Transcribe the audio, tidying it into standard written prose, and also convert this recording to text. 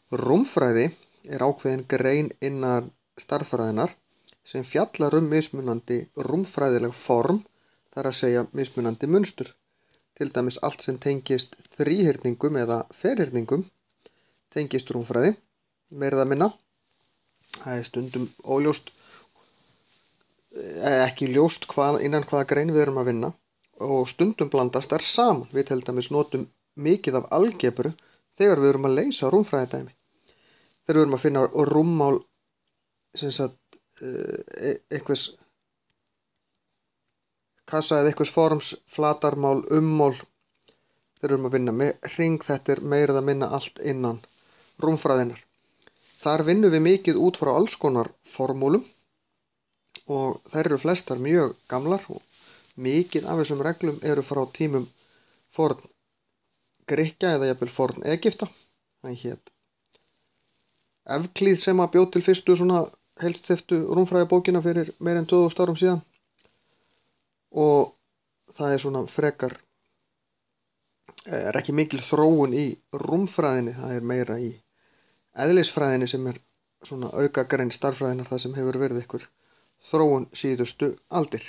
Rúmfræði er ákveðin grein innan stærðfræðinnar sem fjallar mismunandi rúmfræðileg form, það er að segja mismunandi munstur. Til dæmis allt sem tengist þríhyrningum eða ferhyrningum tengist rúmfræði, meira eða minna. Það er stundum óljóst, ekki ljóst innan hvaða grein við erum að vinna og stundum blandast þær saman. Við til dæmis notum mikið af algebru þegar við erum að leysa rúmfræðidæmi. Þegar við erum að finna rúmmál einhvers kassa eða einhvers forms, flatarmál, ummál, þegar við erum að vinna með hring, þetta er meira eða minna allt innan rúmfræðinnar. Þar vinnum við mikið út frá alls konar formúlum og þær eru flestar mjög gamlar og mikið af þessum reglum eru frá tímum forn Grikkja eða jafnvel forn Egypta. Það hét Evklíð sem að bjó til fyrstu svona heilsteyptu rúmfræðibókina fyrir meira en 2000 árum síðan. Og það er svona frekar, er ekki mikil þróun í rúmfræðinni, það er meira í eðlisfræðinni sem er svona aukagrein stærðfræðinnar, það sem hefur verið einhver þróun síðustu aldir.